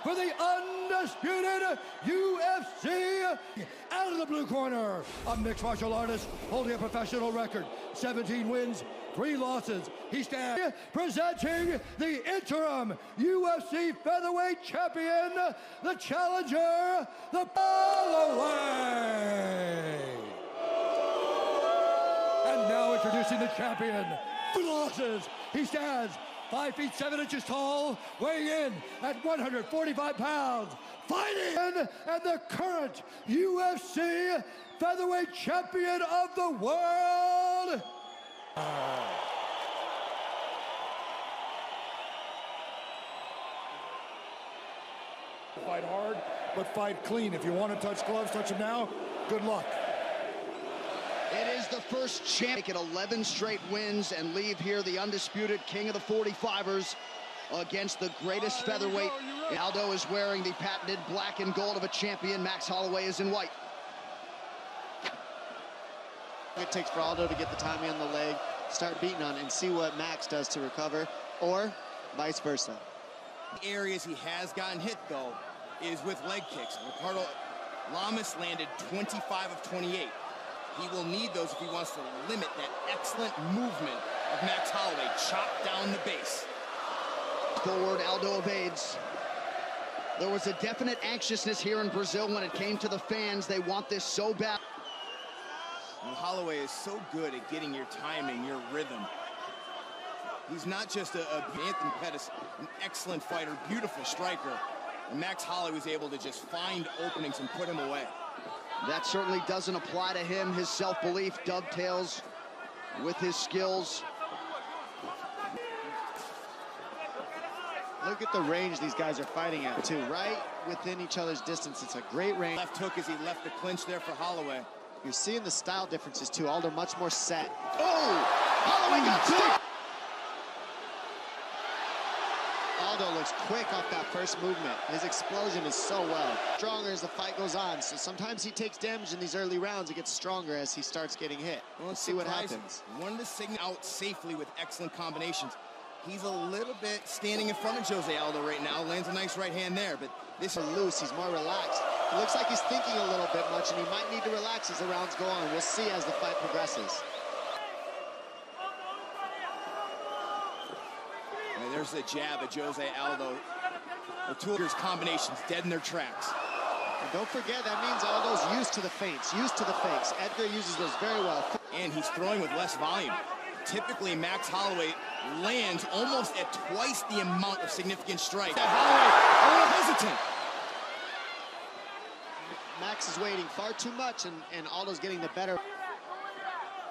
for the undisputed UFC. Out of the blue corner, a mixed martial artist holding a professional record, 17 wins, 3 losses. He stands presenting the interim UFC featherweight champion, the challenger, the HOLLOWAY. And now introducing the champion, 3 losses. He stands 5 feet 7 inches tall, weighing in at 145 pounds, fighting and the current UFC featherweight champion of the world. Fight hard, but fight clean. If you want to touch gloves, touch them now. Good luck. It is the first champ. Make it 11 straight wins and leave here the undisputed king of the 45ers against the greatest featherweight. Aldo is wearing the patented black and gold of a champion. Max Holloway is in white. It takes for Aldo to get the timing on the leg, start beating on it, and see what Max does to recover, or vice versa. The areas he has gotten hit, though, is with leg kicks. Ricardo Lamas landed 25 of 28. He will need those if he wants to limit that excellent movement of Max Holloway. Chop down the base. Forward, Aldo evades. There was a definite anxiousness here in Brazil when it came to the fans. They want this so bad. And Holloway is so good at getting your timing, your rhythm. He's not just Anthony Pettis, an excellent fighter, beautiful striker. And Max Holloway was able to just find openings and put him away. That certainly doesn't apply to him. His self-belief dovetails with his skills. Look at the range these guys are fighting at, too. Right within each other's distance. It's a great range. Left hook as he left the clinch there for Holloway. You're seeing the style differences, too. Aldo much more set. Oh! Holloway got stuck! Aldo looks quick off that first movement. His explosion is so well. Stronger as the fight goes on. So sometimes he takes damage in these early rounds. It gets stronger as he starts getting hit. Well, let's see what happens. One to signal out safely with excellent combinations. He's a little bit standing in front of Jose Aldo right now. Lands a nice right hand there, but this is loose. He's more relaxed. It looks like he's thinking a little bit much, and he might need to relax as the rounds go on. We'll see as the fight progresses. And there's the jab of Jose Aldo. The two of his combinations dead in their tracks. And don't forget, that means Aldo's used to the feints, used to the fakes. Edgar uses those very well. And he's throwing with less volume. Typically, Max Holloway lands almost at twice the amount of significant strikes. Holloway a little hesitant. Max is waiting far too much, and Aldo's getting the better.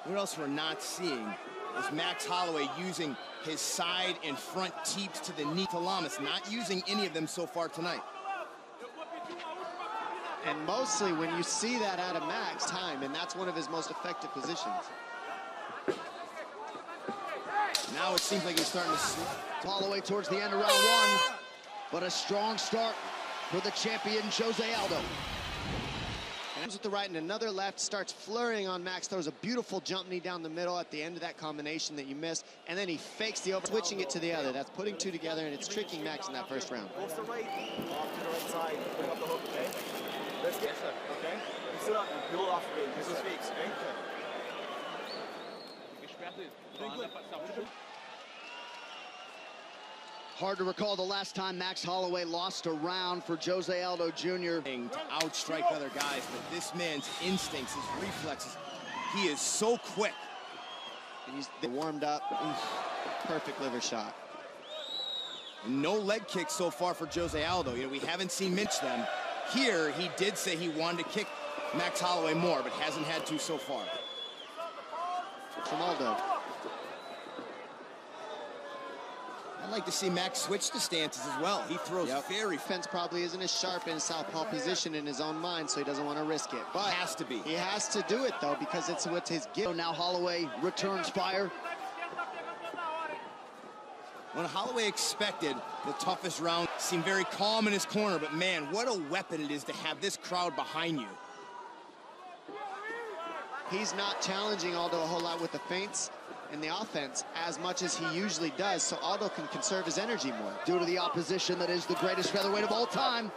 What else we're not seeing is Max Holloway using his side and front teeps to the knee to Lamas, not using any of them so far tonight. And mostly when you see that out of Max, time, and that's one of his most effective positions. Now it seems like he's starting to slip. Holloway towards the end of round 1, but a strong start for the champion, Jose Aldo. And with the right and another left, starts flurrying on Max, throws a beautiful jump knee down the middle at the end of that combination that you missed, and then he fakes the over, switching it to the other. That's putting two together, and it's tricking Max in that first round. Off the right, off to the right side, bring up the hook, okay? Let's get it, okay? You sit up and build off the this is fakes, okay? Hard to recall the last time Max Holloway lost a round for Jose Aldo Jr. To outstrike other guys, but this man's instincts, his reflexes, he is so quick. And he's warmed up. Perfect liver shot. No leg kicks so far for Jose Aldo. You know, we haven't seen Mitch them. Here, he did say he wanted to kick Max Holloway more, but hasn't had to so far. From Aldo. I'd like to see Max switch the stances as well. He throws very... Defense probably isn't as sharp in southpaw position in his own mind, so he doesn't want to risk it. But has to be. He has to do it, though, because it's what his gift. So now Holloway returns fire. When Holloway expected the toughest round, seemed very calm in his corner, but man, what a weapon it is to have this crowd behind you. He's not challenging Aldo a whole lot with the feints. in the offense as much as he usually does, so Aldo can conserve his energy more. Due to the opposition that is the greatest featherweight of all time.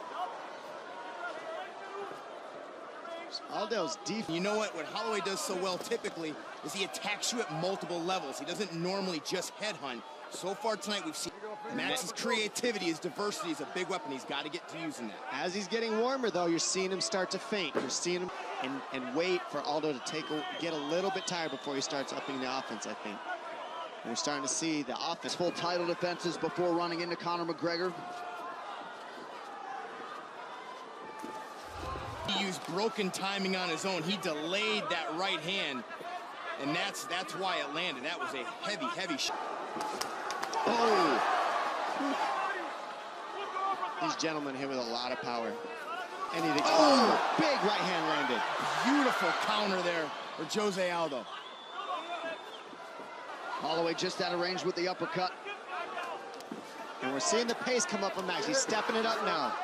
Aldo's deep. You know what Holloway does so well typically is he attacks you at multiple levels. He doesn't normally just headhunt. So far tonight we've seen Max's creativity, his diversity is a big weapon. He's got to get to using that. As he's getting warmer though, you're seeing him start to feint. You're seeing him and wait for Aldo to get a little bit tired before he starts upping the offense, I think. And we're starting to see the offense. Full title defenses before running into Conor McGregor. He used broken timing on his own. He delayed that right hand, and that's why it landed. That was a heavy shot. Oh! These gentlemen hit with a lot of power. And he big right hand landed. Beautiful counter there for Jose Aldo. Holloway just out of range with the uppercut. And we're seeing the pace come up from Max. He's stepping it up now.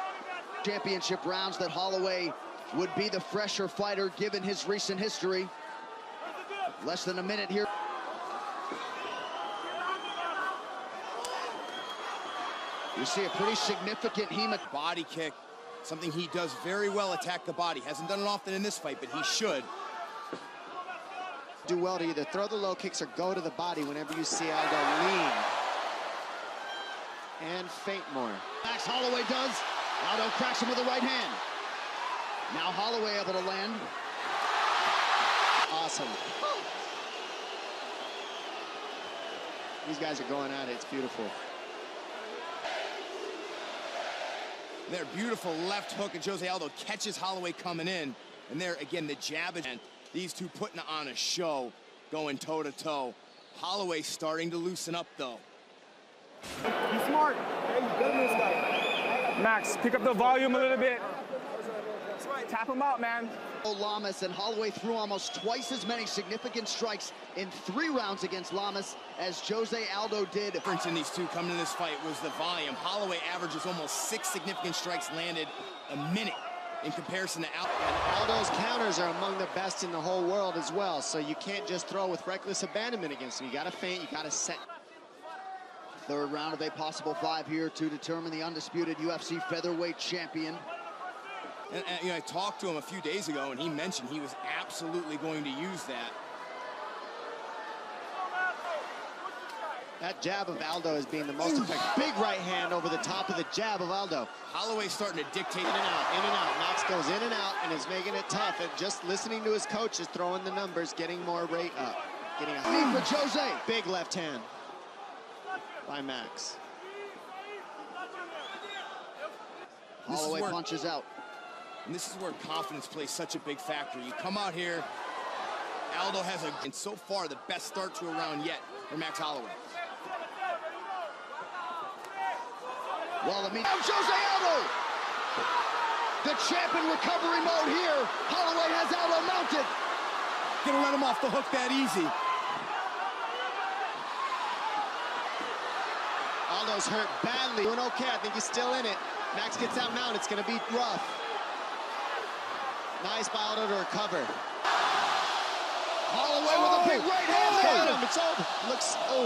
Championship rounds that Holloway would be the fresher fighter given his recent history. Less than a minute here. You see a pretty significant body kick, something he does very well, attack the body. Hasn't done it often in this fight, but he should. Do well to either throw the low kicks or go to the body whenever you see Aldo lean. And feint more. Max Holloway does. Aldo cracks him with the right hand. Now Holloway able to land. Awesome. These guys are going at it. It's beautiful. There, beautiful left hook, and Jose Aldo catches Holloway coming in. And there, again, the jab. And these two putting on a show, going toe-to-toe. Holloway starting to loosen up, though. Be smart. Hey, you better this guy. Max, pick up the volume a little bit. Tap him out, man. Lamas, and Holloway threw almost twice as many significant strikes in 3 rounds against Lamas as Jose Aldo did. The difference in these two coming to this fight was the volume. Holloway averages almost 6 significant strikes landed a minute in comparison to Aldo. And Aldo's counters are among the best in the whole world as well, so you can't just throw with reckless abandonment against him. You gotta feint, you gotta set. Third round of a possible 5 here to determine the undisputed UFC featherweight champion. And you know, I talked to him a few days ago, and he mentioned he was absolutely going to use that. That jab of Aldo is being the most effective. Big right hand over the top of the jab of Aldo. Holloway starting to dictate. In and out, in and out. Max goes in and out and is making it tough. And just listening to his coaches, throwing the numbers, getting more rate up. Getting a knee for Jose. Big left hand by Max. Holloway punches out. And this is where confidence plays such a big factor. You come out here, Aldo has and so far, the best start to a round yet for Max Holloway. Well, Jose Aldo! The champ in recovery mode here. Holloway has Aldo mounted. Gonna let him off the hook that easy. Aldo's hurt badly. Doing okay, I think he's still in it. Max gets out mounted, it's gonna be rough. Nice by Aldo to recover. Holloway with a big right hand. Got him, it's over.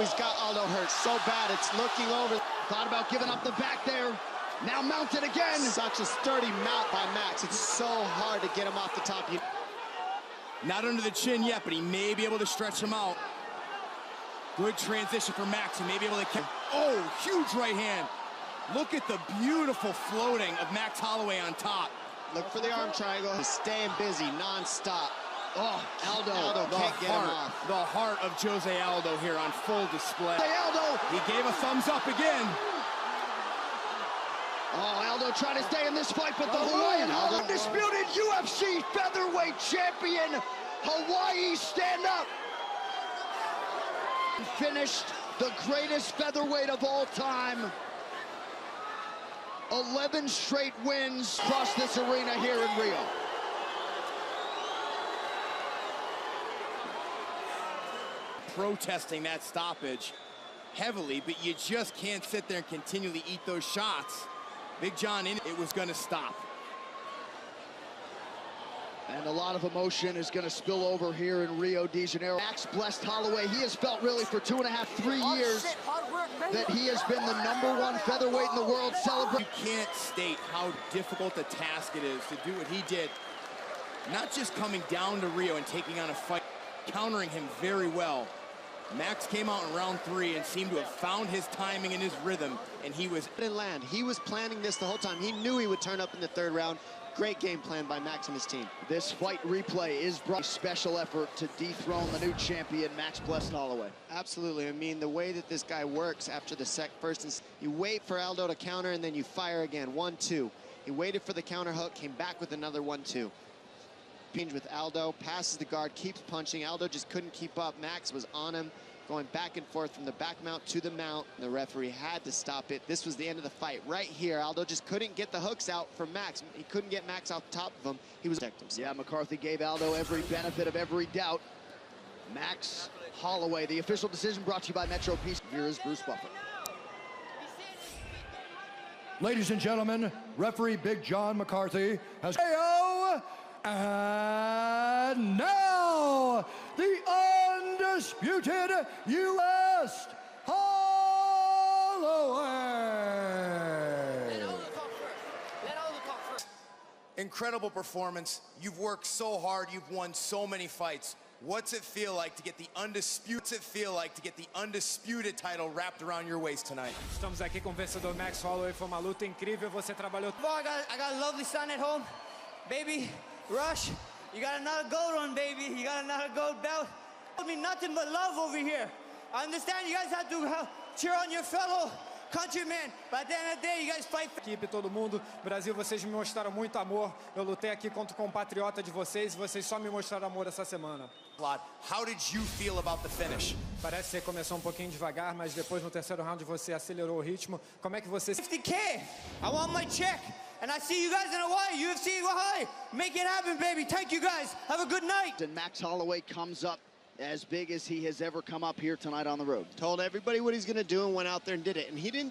He's got Aldo hurt so bad, it's looking over. Thought about giving up the back there. Now mounted again. Such a sturdy mount by Max. It's so hard to get him off the top. Not under the chin yet, but he may be able to stretch him out. Good transition for Max. He may be able to... Oh, huge right hand. Look at the beautiful floating of Max Holloway on top. Look for the arm triangle. He's staying busy, non-stop. Oh, Aldo can't get him off. The heart of Jose Aldo here on full display. Aldo! He gave a thumbs up again. Oh, Aldo trying to stay in this fight, but the Hawaiian undisputed UFC featherweight champion, Hawaii, stand up. Finished the greatest featherweight of all time. 11 straight wins across this arena here in Rio. Protesting that stoppage heavily, but you just can't sit there and continually eat those shots. Big John, it was going to stop. And a lot of emotion is going to spill over here in Rio de Janeiro. Max blessed Holloway. He has felt really for 2.5, 3 years that he has been the #1 featherweight in the world. Celebrate. You can't state how difficult a task it is to do what he did. Not just coming down to Rio and taking on a fight, countering him very well. Max came out in round 3 and seemed to have found his timing and his rhythm, and he was... Didn't land. He was planning this the whole time. He knew he would turn up in the 3rd round. Great game plan by Max and his team. This fight replay is brought special effort to dethrone the new champion, Max blessed Holloway. Absolutely. I mean, the way that this guy works after the first, you wait for Aldo to counter and then you fire again. 1-2. He waited for the counter hook, came back with another 1-2. Pinch with Aldo, passes the guard, keeps punching. Aldo just couldn't keep up. Max was on him, going back and forth from the back mount to the mount. The referee had to stop it. This was the end of the fight. Right here, Aldo just couldn't get the hooks out from Max. He couldn't get Max off top of him. He was protecting himself. Yeah, McCarthy gave Aldo every benefit of every doubt. Max Holloway, the official decision brought to you by Metro Peace. Here is Bruce Buffer. Ladies and gentlemen, referee Big John McCarthy has KO, and now the undisputed U.S. Holloway. Incredible performance. You've worked so hard. You've won so many fights. What's it feel like to get the undisputed title wrapped around your waist tonight? Estamos aqui com o vencedor Max Holloway. Foi uma luta incrível. Você trabalhou. I got a lovely son at home. Baby, Rush, you got another gold one, baby. You got another gold belt. I mean, nothing but love over here. I understand you guys have to cheer on your fellow countrymen, but at the end of the day, you guys fight. Equipe, todo mundo. Brasil, vocês me mostraram muito amor. Eu lutei aqui contra o compatriota de vocês e vocês só me mostraram amor essa semana. How did you feel about the finish? Parece que você começou um pouquinho devagar, mas depois no 3º round você acelerou o ritmo. Como é que você... 50K, I want my check. And I see you guys in Hawaii, UFC Hawaii. Make it happen, baby. Thank you guys. Have a good night. And Max Holloway comes up as big as he has ever come up here tonight on the road. Told everybody what he's going to do and went out there and did it. And he didn't